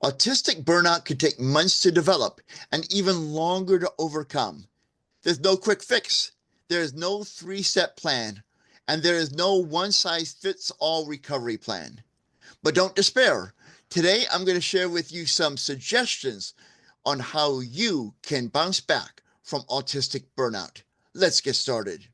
Autistic burnout can take months to develop and even longer to overcome. There's no quick fix. There is no three-step plan, and there is no one-size-fits-all recovery plan. But don't despair. Today, I'm going to share with you some suggestions on how you can bounce back from autistic burnout. Let's get started.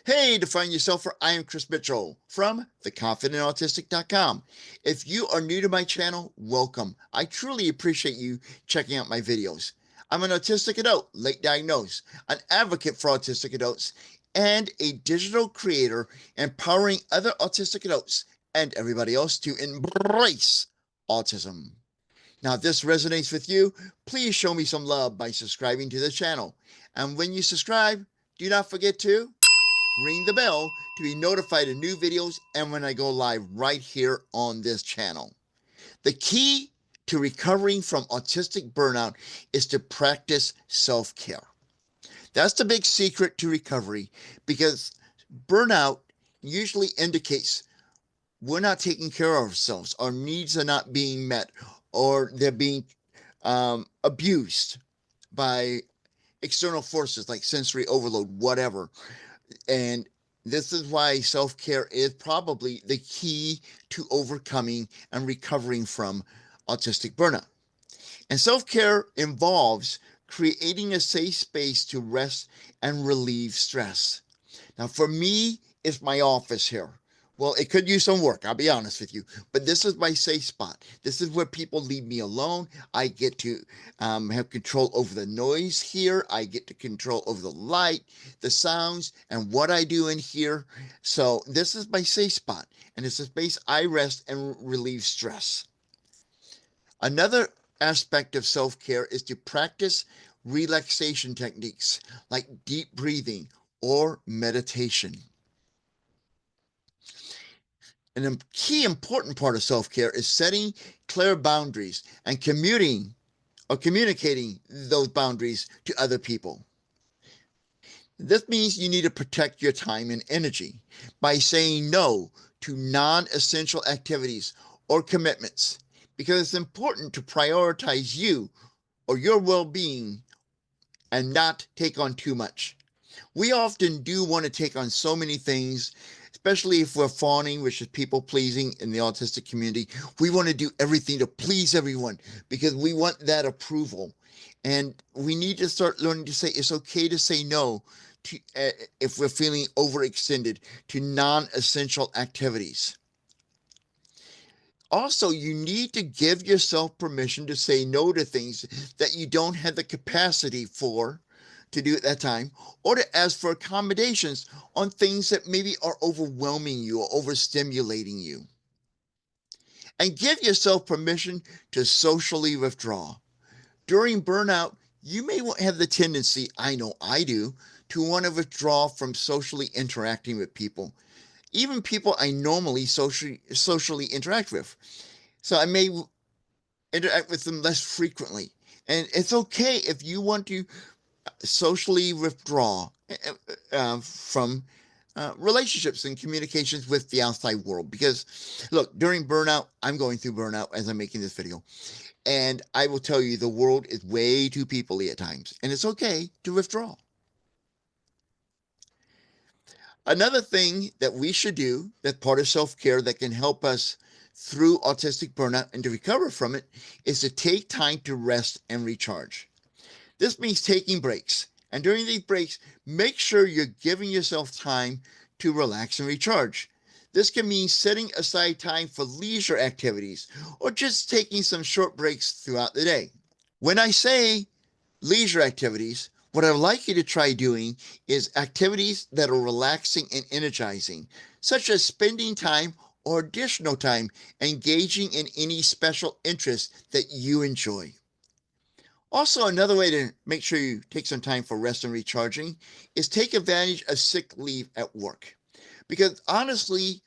Hey, Define Yourself, I am Chris Mitchell from theconfidentautistic.com. If you are new to my channel, welcome. I truly appreciate you checking out my videos. I'm an autistic adult, late diagnosed, an advocate for autistic adults, and a digital creator empowering other autistic adults and everybody else to embrace autism. Now, if this resonates with you, please show me some love by subscribing to the channel. And when you subscribe, do not forget to ring the bell to be notified of new videos and when I go live right here on this channel. The key to recovering from autistic burnout is to practice self-care. That's the big secret to recovery, because burnout usually indicates we're not taking care of ourselves. Our needs are not being met, or they're being abused by external forces like sensory overload, whatever. And this is why self-care is probably the key to overcoming and recovering from autistic burnout. And self-care involves creating a safe space to rest and relieve stress. Now, for me, it's my office here. Well, it could use some work, I'll be honest with you, but this is my safe spot. This is where people leave me alone. I get to have control over the noise here. I get to control over the light, the sounds, and what I do in here. So this is my safe spot, and it's a space I rest and relieve stress. Another aspect of self-care is to practice relaxation techniques like deep breathing or meditation. And a key important part of self-care is setting clear boundaries and communicating those boundaries to other people. This means you need to protect your time and energy by saying no to non-essential activities or commitments, because it's important to prioritize you or your well-being and not take on too much. We often do want to take on so many things, especially if we're fawning, which is people pleasing in the autistic community. We want to do everything to please everyone because we want that approval. And we need to start learning to say it's okay to say no to, if we're feeling overextended, to non-essential activities. Also, you need to give yourself permission to say no to things that you don't have the capacity for to do at that time, or to ask for accommodations on things that maybe are overwhelming you or overstimulating you. And give yourself permission to socially withdraw. During burnout, you may have the tendency, I know I do, to want to withdraw from socially interacting with people, even people I normally socially interact with. So I may interact with them less frequently. And it's okay if you want to socially withdraw from relationships and communications with the outside world. Because look, during burnout, I'm going through burnout as I'm making this video. And I will tell you, the world is way too people-y at times. And it's okay to withdraw. Another thing that we should do, that's part of self-care that can help us through autistic burnout and to recover from it, is to take time to rest and recharge. This means taking breaks. And during these breaks, make sure you're giving yourself time to relax and recharge. This can mean setting aside time for leisure activities or just taking some short breaks throughout the day. When I say leisure activities, what I'd like you to try doing is activities that are relaxing and energizing, such as spending time or additional time engaging in any special interest that you enjoy. Also, another way to make sure you take some time for rest and recharging is take advantage of sick leave at work. Because honestly,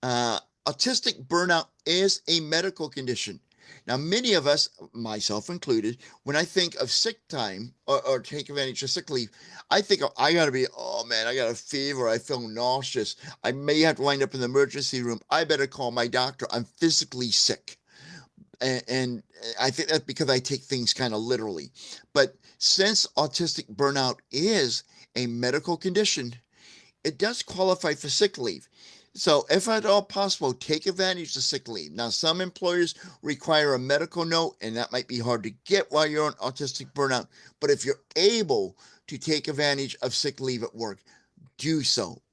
autistic burnout is a medical condition. Now, many of us, myself included, when I think of sick time or take advantage of sick leave, I think I got to be oh man, I got a fever. I feel nauseous. I may have to wind up in the emergency room. I better call my doctor. I'm physically sick. And I think that's because I take things kind of literally. But since autistic burnout is a medical condition, it does qualify for sick leave. So, if at all possible, take advantage of sick leave. Now, some employers require a medical note, and that might be hard to get while you're on autistic burnout. But if you're able to take advantage of sick leave at work, do so.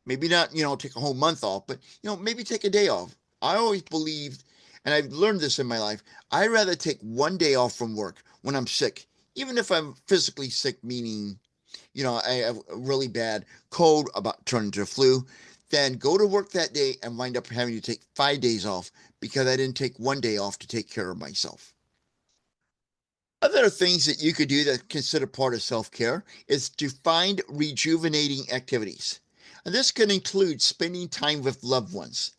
Maybe not, take a whole month off, but, maybe take a day off. I always believed, and I've learned this in my life, I'd rather take one day off from work when I'm sick, even if I'm physically sick, meaning I have a really bad cold about turning to flu, then go to work that day and wind up having to take 5 days off because I didn't take one day off to take care of myself. Other things that you could do that consider part of self-care is to find rejuvenating activities. And this could include spending time with loved ones.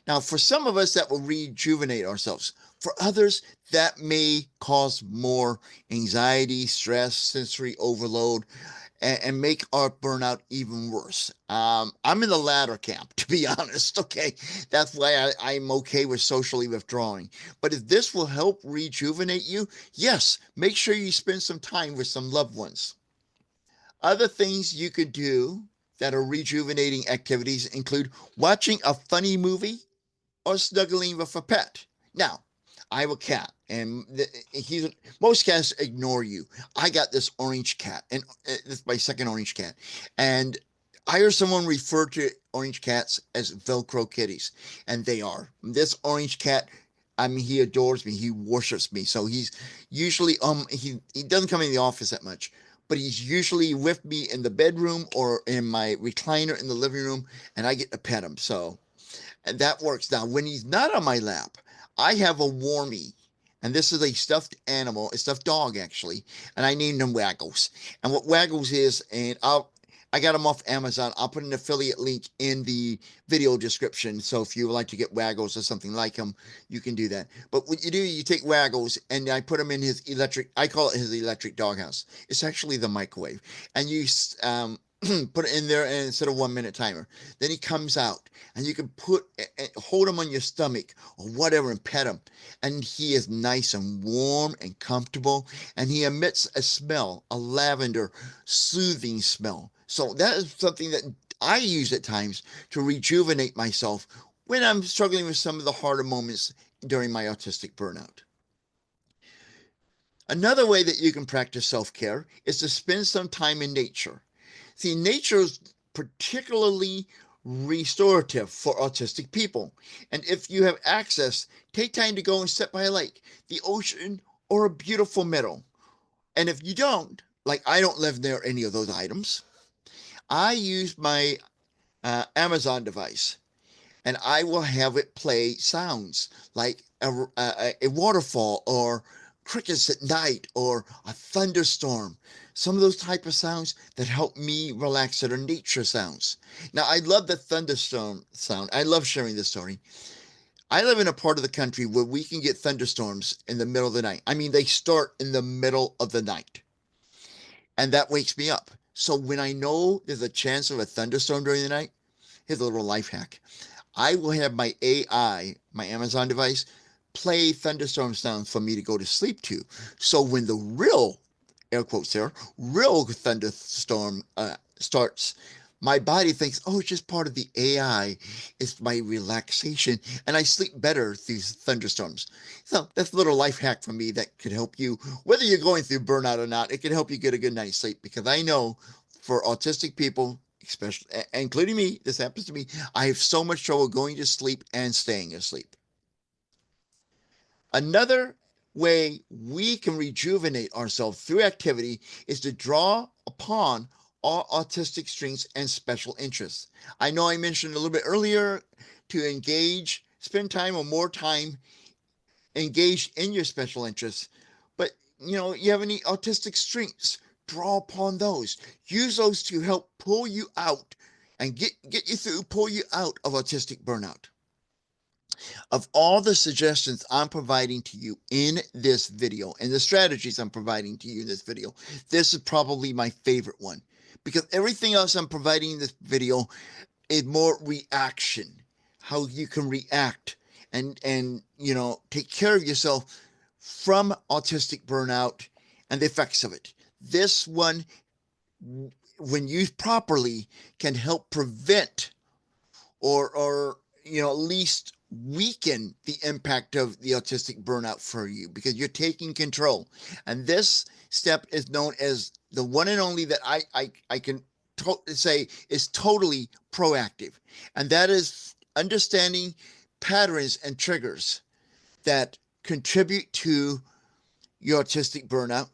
Now, for some of us, that will rejuvenate ourselves. For others, that may cause more anxiety, stress, sensory overload, and make our burnout even worse. I'm in the latter camp, to be honest. Okay, that's why I'm okay with socially withdrawing. But if this will help rejuvenate you, yes, make sure you spend some time with some loved ones. Other things you could do that are rejuvenating activities include watching a funny movie or snuggling with a pet. Now, I have a cat, and most cats ignore you. I got this orange cat, and it's my second orange cat, and I heard someone refer to orange cats as Velcro kitties, and they are. This orange cat, I mean, he adores me. He worships me. So he's usually he doesn't come in the office that much, but he's usually with me in the bedroom or in my recliner in the living room, and I get to pet him. So and that works. Now, when he's not on my lap, I have a warmie. And this is a stuffed animal, a stuffed dog actually, and I named him Waggles. And what Waggles is, and I got him off Amazon. I'll put an affiliate link in the video description. So if you would like to get Waggles or something like him, you can do that. But what you do, you take Waggles and I put him in his I call it his electric doghouse. It's actually the microwave. And you put it in there and set a 1 minute timer. Then he comes out and you can hold him on your stomach or whatever and pet him. And he is nice and warm and comfortable. And he emits a smell, a lavender soothing smell. So that is something that I use at times to rejuvenate myself when I'm struggling with some of the harder moments during my autistic burnout. Another way that you can practice self-care is to spend some time in nature. See, nature is particularly restorative for autistic people. And if you have access, take time to go and sit by a lake, the ocean, or a beautiful meadow. And if you don't, like I don't live near any of those items, I use my Amazon device and I will have it play sounds like a waterfall or crickets at night or a thunderstorm. Some of those type of sounds that help me relax that are nature sounds. Now, I love the thunderstorm sound. I love sharing this story. I live in a part of the country where we can get thunderstorms in the middle of the night. I mean, they start in the middle of the night, and that wakes me up. So when I know there's a chance of a thunderstorm during the night, here's a little life hack. I will have my AI, my Amazon device, play thunderstorm sounds for me to go to sleep to. So when the real, air quotes there, real thunderstorm starts, my body thinks, oh, it's just part of the AI. It's my relaxation. And I sleep better through thunderstorms. So that's a little life hack for me that could help you, whether you're going through burnout or not, it can help you get a good night's sleep because I know for autistic people, especially including me, this happens to me, I have so much trouble going to sleep and staying asleep. Another way we can rejuvenate ourselves through activity is to draw upon our autistic strengths and special interests. I know I mentioned a little bit earlier to engage, spend time or more time engaged in your special interests, but you have any autistic strengths, draw upon those. Use those to help pull you out and get you through, pull you out of autistic burnout. Of all the suggestions I'm providing to you in this video and the strategies I'm providing to you in this video, this is probably my favorite one because everything else I'm providing in this video is more reaction, how you can react and take care of yourself from autistic burnout and the effects of it. This one, when used properly, can help prevent or at least weaken the impact of the autistic burnout for you, because you're taking control. And this step is known as the one and only that I can say is totally proactive, and that is understanding patterns and triggers that contribute to your autistic burnout,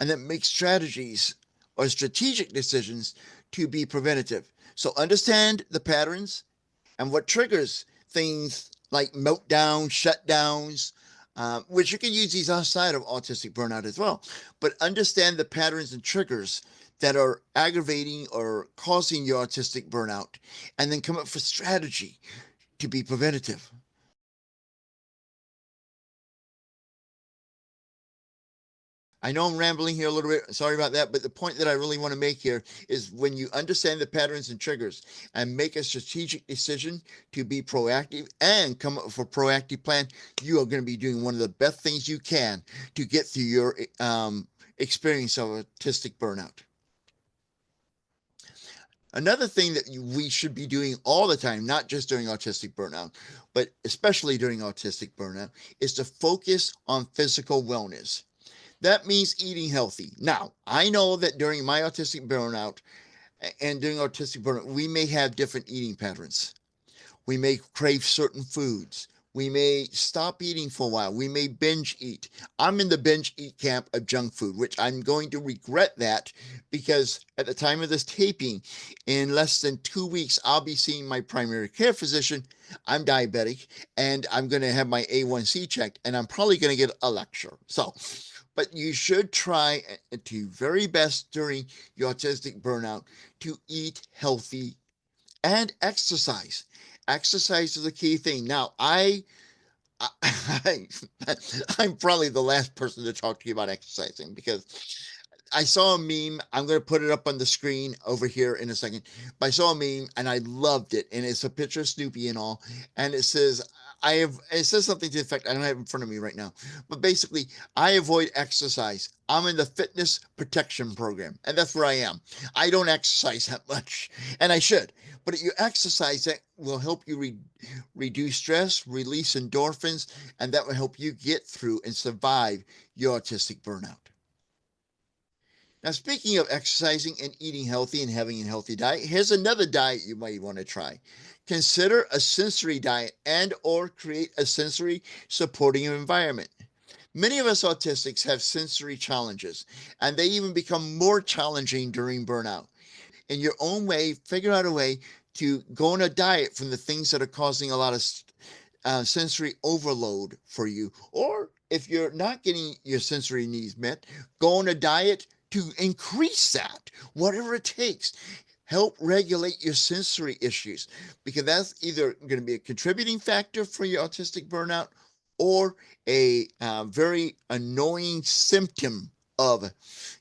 and then make strategies or strategic decisions to be preventative. So understand the patterns and what triggers things like meltdowns, shutdowns, which you can use these outside of autistic burnout as well. But understand the patterns and triggers that are aggravating or causing your autistic burnout, and then come up with strategy to be preventative. I know I'm rambling here a little bit. Sorry about that. But the point that I really want to make here is when you understand the patterns and triggers and make a strategic decision to be proactive and come up with a proactive plan, you are going to be doing one of the best things you can to get through your experience of autistic burnout. Another thing that we should be doing all the time, not just during autistic burnout, but especially during autistic burnout, is to focus on physical wellness. That means eating healthy. Now, I know that during my autistic burnout and during autistic burnout, we may have different eating patterns. We may crave certain foods. We may stop eating for a while. We may binge eat. I'm in the binge eat camp of junk food, which I'm going to regret that, because at the time of this taping, in less than 2 weeks, I'll be seeing my primary care physician. I'm diabetic and I'm going to have my A1C checked, and I'm probably going to get a lecture. So, but you should try to very best during your autistic burnout to eat healthy and exercise. Exercise is a key thing. Now, I I'm probably the last person to talk to you about exercising, because I saw a meme. I'm going to put it up on the screen over here in a second. But I saw a meme and I loved it. And it's a picture of Snoopy and all. And it says, it says something to the effect, I don't have it in front of me right now. But basically, I avoid exercise. I'm in the fitness protection program. And that's where I am. I don't exercise that much. And I should. But you exercise, that will help you reduce stress, release endorphins, and that will help you get through and survive your autistic burnout. Now, speaking of exercising and eating healthy and having a healthy diet, here's another diet you might want to try. Consider a sensory diet and or create a sensory supporting environment. Many of us autistics have sensory challenges, and they even become more challenging during burnout. In your own way, figure out a way to go on a diet from the things that are causing a lot of sensory overload for you. Or if you're not getting your sensory needs met, go on a diet to increase that, whatever it takes. Help regulate your sensory issues, because that's either going to be a contributing factor for your autistic burnout or a very annoying symptom of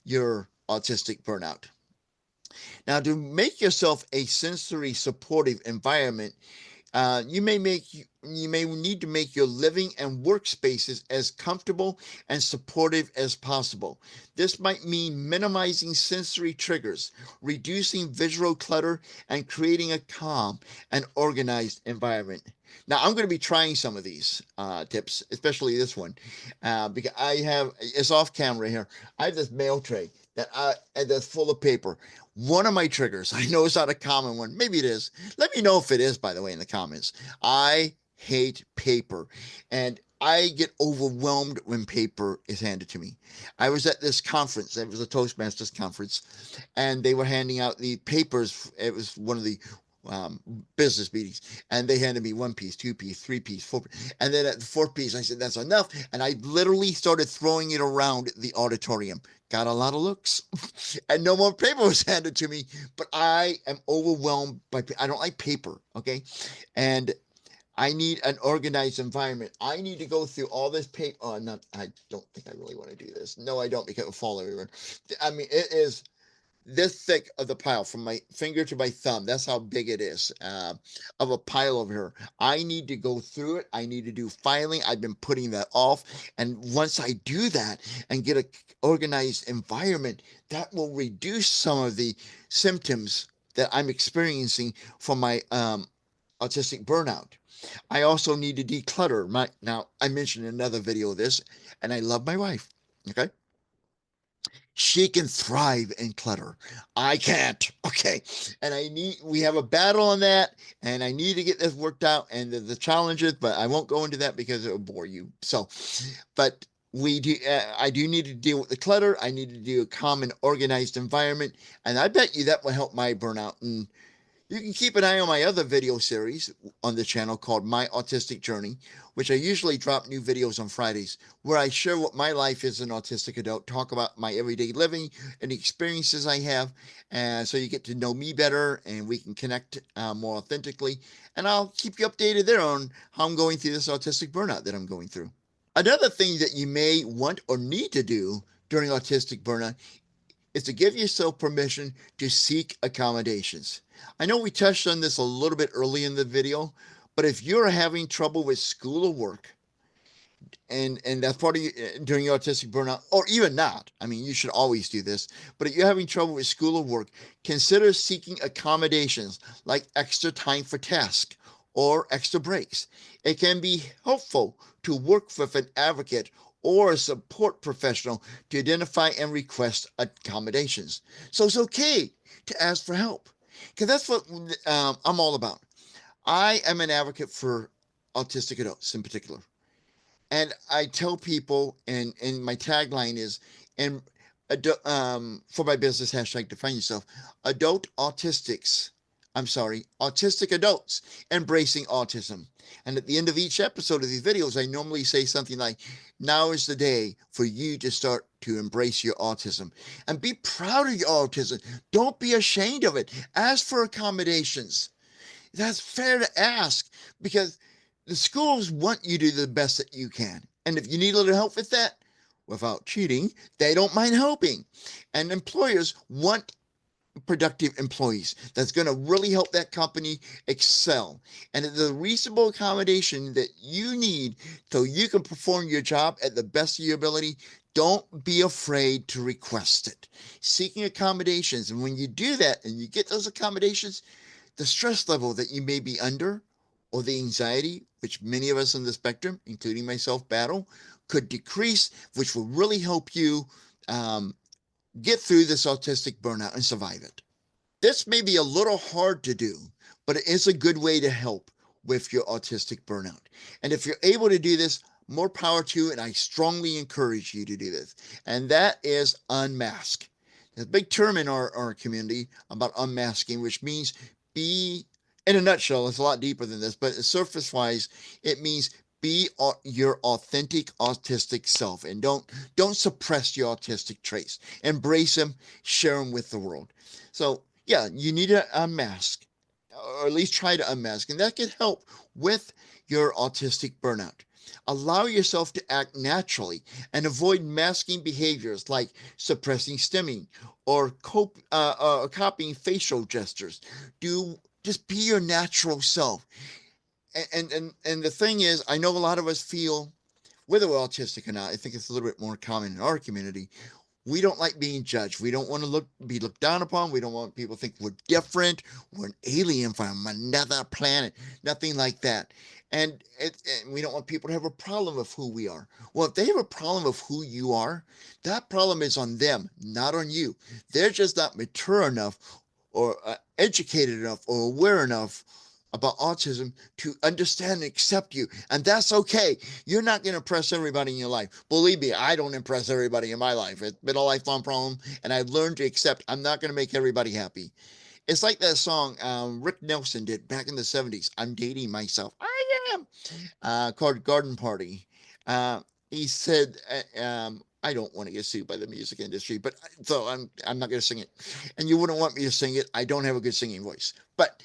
your autistic burnout. Now, to make yourself a sensory supportive environment, you may need to make your living and workspaces as comfortable and supportive as possible. This might mean minimizing sensory triggers, reducing visual clutter, and creating a calm and organized environment. Now, I'm going to be trying some of these tips, especially this one, because it's off camera here. I have this mail tray that's full of paper. One of my triggers, I know it's not a common one, maybe it is. Let me know if it is, by the way, in the comments. I hate paper, and I get overwhelmed when paper is handed to me. I was at this conference, it was a Toastmasters conference, and they were handing out the papers. It was one of the um, business meetings, and they handed me 1 piece, 2 piece, 3 piece, 4 piece, and then at the 4th piece, I said, "That's enough," and I literally started throwing it around the auditorium. Got a lot of looks, and no more paper was handed to me. But I am overwhelmed by. I don't like paper. Okay, and I need an organized environment. I need to go through all this paper. Oh, not. I don't think I really want to do this. No, I don't, because it will fall everywhere. I mean, it is this thick of the pile from my finger to my thumb. That's how big it is, of a pile over here. I need to go through it. I need to do filing. I've been putting that off. And once I do that and get a organized environment, that will reduce some of the symptoms that I'm experiencing from my autistic burnout. I also need to declutter my. Now, I mentioned in another video of this, and I love my wife. Okay, she can thrive in clutter. I can't. Okay. And we have a battle on that, and I need to get this worked out and the challenges, but I won't go into that because it will bore you. So, but I do need to deal with the clutter. I need to do a common organized environment. And I bet you that will help my burnout. And you can keep an eye on my other video series on the channel called My Autistic Journey, which I usually drop new videos on Fridays, where I share what my life is as an autistic adult, talk about my everyday living and the experiences I have, and so you get to know me better and we can connect more authentically. And I'll keep you updated there on how I'm going through this autistic burnout that I'm going through. Another thing that you may want or need to do during autistic burnout is to give yourself permission to seek accommodations. I know we touched on this a little bit early in the video, but if you're having trouble with school or work, and that's part of during your autistic burnout, or even not, I mean, you should always do this, but if you're having trouble with school or work, consider seeking accommodations like extra time for tasks or extra breaks. It can be helpful to work with an advocate or a support professional to identify and request accommodations. So it's okay to ask for help, because that's what I'm all about. I am an advocate for autistic adults in particular. And I tell people, and my tagline is, and for my business hashtag define yourself, adult autistics. I'm sorry, autistic adults embracing autism. And at the end of each episode of these videos, I normally say something like, now is the day for you to start to embrace your autism and be proud of your autism. Don't be ashamed of it. Ask for accommodations. That's fair to ask because the schools want you to do the best that you can. And if you need a little help with that, without cheating, they don't mind helping. And employers want productive employees. That's going to really help that company excel. And the reasonable accommodation that you need so you can perform your job at the best of your ability, don't be afraid to request it. Seeking accommodations. And when you do that and you get those accommodations, the stress level that you may be under or the anxiety, which many of us on the spectrum, including myself, battle, could decrease, which will really help you um, get through this autistic burnout and survive it. This may be a little hard to do, but it is a good way to help with your autistic burnout. And if you're able to do this, more power to you, and I strongly encourage you to do this. And that is unmask. There's a big term in our community about unmasking, which means be, in a nutshell, it's a lot deeper than this, but surface wise, it means be your authentic autistic self and don't suppress your autistic traits. Embrace them, share them with the world. So yeah, you need to unmask, or at least try to unmask, and that can help with your autistic burnout. Allow yourself to act naturally and avoid masking behaviors like suppressing stimming or copying facial gestures. Do just be your natural self. And the thing is, I know a lot of us feel, whether we're autistic or not, I think it's a little bit more common in our community. We don't like being judged. We don't want to be looked down upon. We don't want people to think we're different. We're an alien from another planet. Nothing like that. And we don't want people to have a problem with who we are. Well, if they have a problem with who you are, that problem is on them, not on you. They're just not mature enough or educated enough or aware enough about autism to understand and accept you. And that's okay. You're not going to impress everybody in your life. Believe me, I don't impress everybody in my life. It's been a lifelong problem. And I've learned to accept I'm not going to make everybody happy. It's like that song Rick Nelson did back in the 70s. I'm dating myself. I am. Called Garden Party. He said, I don't want to get sued by the music industry, but so I'm not going to sing it, and you wouldn't want me to sing it. I don't have a good singing voice, but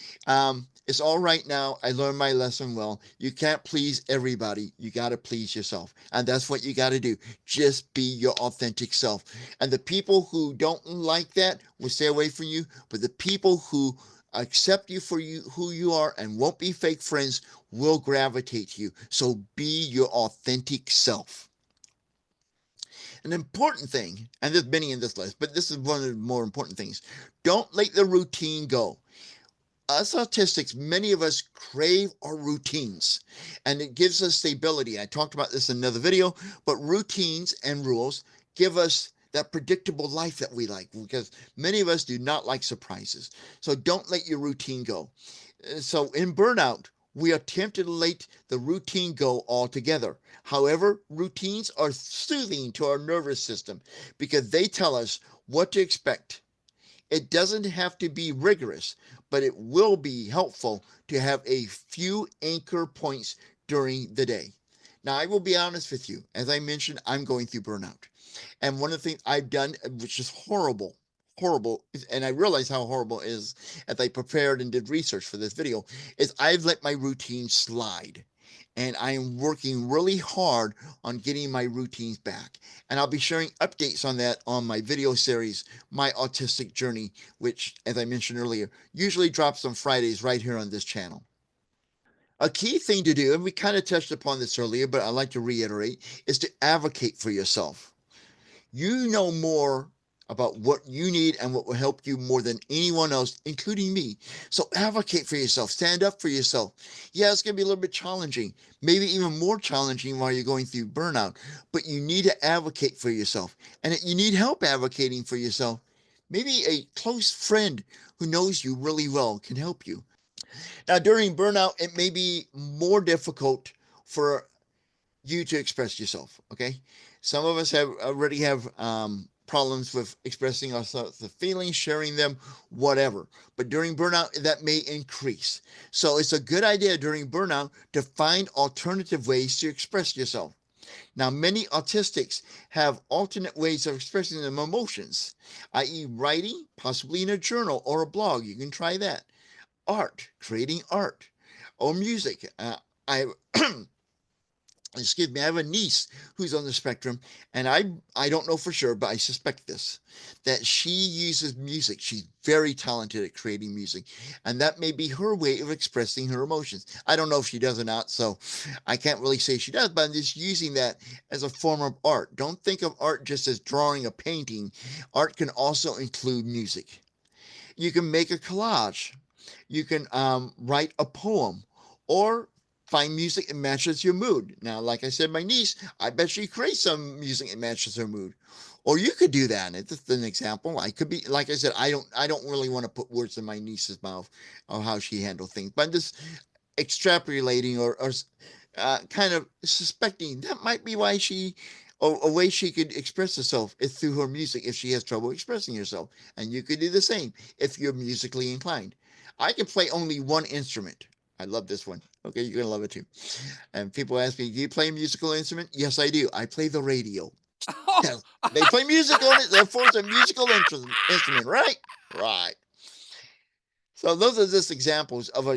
it's all right now. I learned my lesson well. You can't please everybody. You got to please yourself, and that's what you got to do. Just be your authentic self, and the people who don't like that will stay away from you. But the people who accept you for you who you are and won't be fake friends will gravitate to you. So be your authentic self. An important thing, and there's many in this list, but this is one of the more important things. Don't let the routine go. Us autistics, many of us crave our routines, and it gives us stability. I talked about this in another video, but routines and rules give us that predictable life that we like, because many of us do not like surprises. So don't let your routine go. So in burnout, we are tempted to let the routine go altogether. However, routines are soothing to our nervous system because they tell us what to expect. It doesn't have to be rigorous, but it will be helpful to have a few anchor points during the day. Now, I will be honest with you. As I mentioned, I'm going through burnout. And one of the things I've done, which is horrible, horrible, and I realize how horrible it is as I prepared and did research for this video, is I've let my routine slide. And I am working really hard on getting my routines back. And I'll be sharing updates on that on my video series, My Autistic Journey, which, as I mentioned earlier, usually drops on Fridays right here on this channel. A key thing to do, and we kind of touched upon this earlier, but I'd like to reiterate, is to advocate for yourself. You know more about what you need and what will help you more than anyone else, including me. So advocate for yourself, stand up for yourself. Yeah, it's going to be a little bit challenging, maybe even more challenging while you're going through burnout, but you need to advocate for yourself. And if you need help advocating for yourself, maybe a close friend who knows you really well can help you. Now, during burnout, it may be more difficult for you to express yourself. Okay, some of us have already have problems with expressing ourselves, the feelings, sharing them, whatever. But during burnout, that may increase. So it's a good idea during burnout to find alternative ways to express yourself. Now, many autistics have alternate ways of expressing their emotions, i.e., writing, possibly in a journal or a blog. You can try that. Art, creating art, or music. I excuse me, I have a niece who's on the spectrum, and I don't know for sure, but I suspect this, that she uses music. She's very talented at creating music, and that may be her way of expressing her emotions. I don't know if she does or not, so I can't really say she does, but I'm just using that as a form of art. Don't think of art just as drawing a painting. Art can also include music. You can make a collage. You can write a poem, or find music that matches your mood. Now, like I said, my niece, I bet she creates some music that matches her mood. Or you could do that. It's just an example. I could be, like I said, I don't really want to put words in my niece's mouth of how she handles things, but I'm just extrapolating or kind of suspecting that might be why she, or a way she could express herself is through her music if she has trouble expressing herself. And you could do the same if you're musically inclined. I can play only one instrument. I love this one. Okay, you're going to love it too. And people ask me, do you play a musical instrument? Yes, I do. I play the radio. Oh, Yes, they play music on it, therefore it's a musical instrument, right? Right. So those are just examples of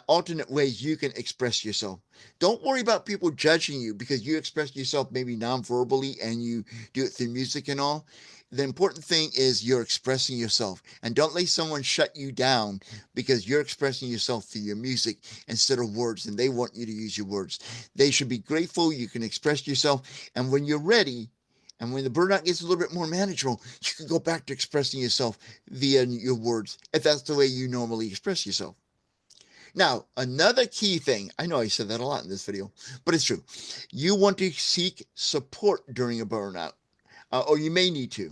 alternate ways you can express yourself. Don't worry about people judging you because you express yourself maybe non-verbally and you do it through music and all. The important thing is you're expressing yourself, and don't let someone shut you down because you're expressing yourself through your music instead of words, and they want you to use your words. They should be grateful you can express yourself, and when you're ready, and when the burnout gets a little bit more manageable, you can go back to expressing yourself via your words, if that's the way you normally express yourself. Now, another key thing, I know I said that a lot in this video, but it's true. You want to seek support during a burnout, or you may need to.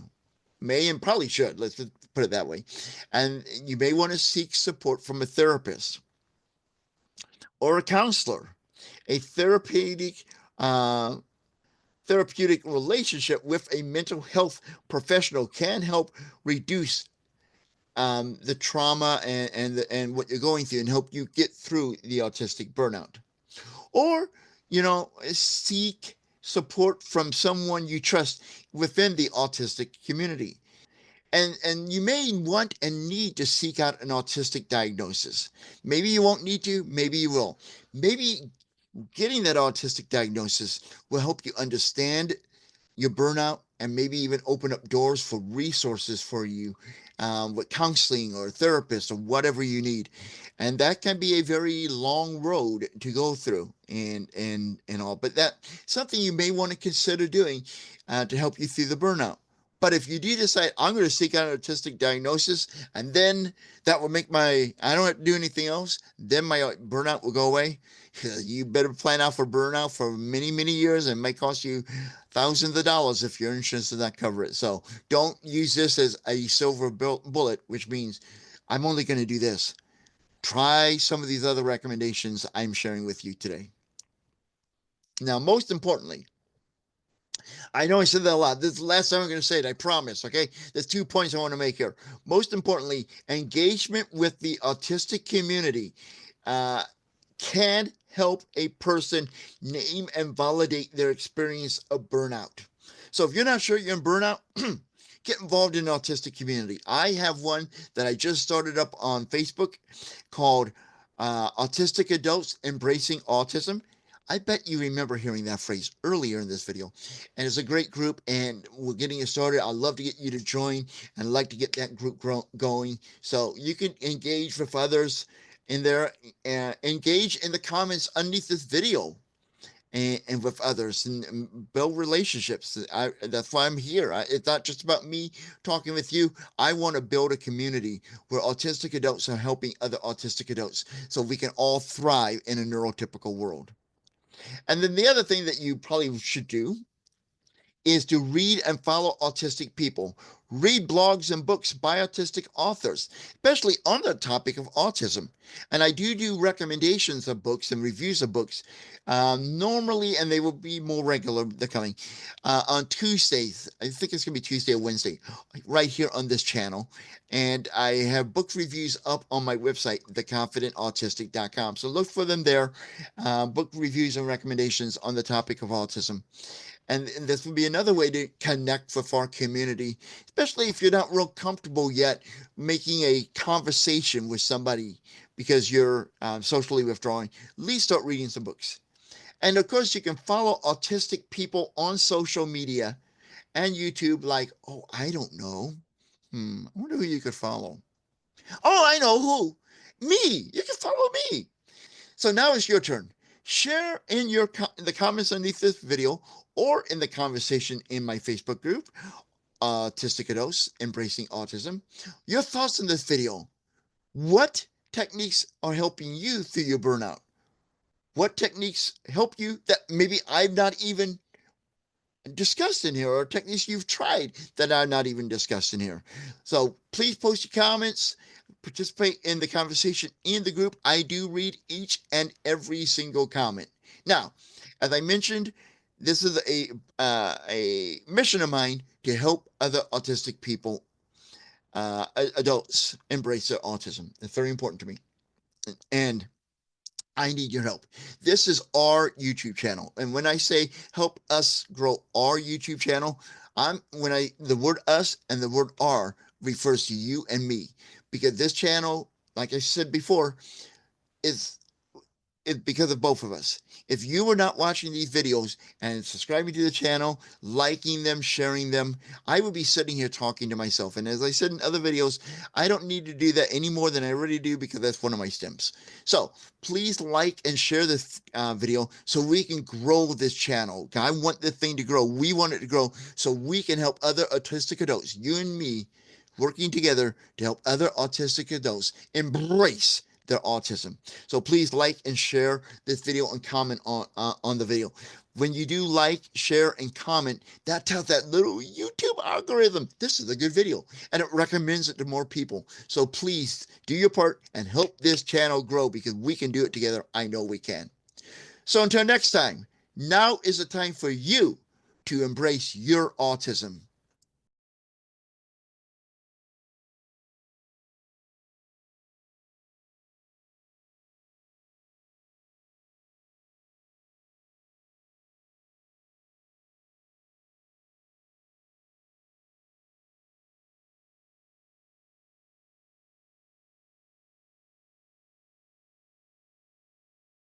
May and probably should, let's put it that way. And you may want to seek support from a therapist or a counselor. A uh, therapeutic relationship with a mental health professional can help reduce the trauma and what you're going through and help you get through the autistic burnout. Or, seek support from someone you trust within the autistic community. And you may want and need to seek out an autistic diagnosis. Maybe you won't need to, maybe you will. Maybe getting that autistic diagnosis will help you understand your burnout and maybe even open up doors for resources for you with counseling or therapist or whatever you need. And that can be a very long road to go through and all. But that's something you may want to consider doing to help you through the burnout. But if you do decide I'm going to seek out an autistic diagnosis, and then that will make I don't have to do anything else, then my burnout will go away. You better plan out for burnout for many, many years, and it might cost you thousands of dollars if your insurance does not cover it. So don't use this as a silver bullet, which means I'm only going to do this. Try some of these other recommendations I'm sharing with you today. Now, most importantly, I know I said that a lot. This is the last time I'm going to say it. I promise. Okay. There's 2 points I want to make here. Most importantly, engagement with the autistic community can help a person name and validate their experience of burnout. So if you're not sure you're in burnout, get involved in the autistic community. I have one that I just started up on Facebook called Autistic Adults Embracing Autism. I bet you remember hearing that phrase earlier in this video. And it's a great group, and we're getting it started. I'd love to get you to join, and I'd like to get that group going so you can engage with others in there, engage in the comments underneath this video and with others and build relationships. That's why I'm here. It's not just about me talking with you. I want to build a community where autistic adults are helping other autistic adults so we can all thrive in a neurotypical world. And then the other thing that you probably should do is to read and follow autistic people. Read blogs and books by autistic authors, especially on the topic of autism. And I do recommendations of books and reviews of books normally, and they will be more regular. They're coming on Tuesdays. I think it's going to be Tuesday or Wednesday, right here on this channel. And I have book reviews up on my website, theconfidentautistic.com. So look for them there. Book reviews and recommendations on the topic of autism. And this would be another way to connect with our community, especially if you're not real comfortable yet making a conversation with somebody because you're socially withdrawing. At least start reading some books. And of course, you can follow autistic people on social media and YouTube like, oh, I don't know. I wonder who you could follow. Oh, I know who. Me. You can follow me. So now it's your turn. Share in the comments underneath this video or in the conversation in my Facebook group, Autistic Adults Embracing Autism, your thoughts on this video. What techniques are helping you through your burnout? What techniques help you that maybe I've not even discussed in here, or techniques you've tried that are not even discussed in here? So please post your comments, participate in the conversation in the group. I do read each and every single comment. Now, as I mentioned, this is a mission of mine to help other autistic people, adults, embrace their autism. It's very important to me. And I need your help. This is our YouTube channel. And when I say help us grow our YouTube channel, the word us and the word our refers to you and me, because this channel, like I said before, is because of both of us. If you were not watching these videos and subscribing to the channel, liking them, sharing them, I would be sitting here talking to myself. And as I said in other videos, I don't need to do that any more than I already do, because that's one of my stimps. So please like and share this video so we can grow this channel. I want this thing to grow. We want it to grow so we can help other autistic adults, you and me, working together to help other autistic adults embrace their autism. So please like and share this video and comment on the video. When you do like, share, and comment, that tells that little YouTube algorithm this is a good video, and it recommends it to more people. So please do your part and help this channel grow, because we can do it together. I know we can. So until next time, now is the time for you to embrace your autism.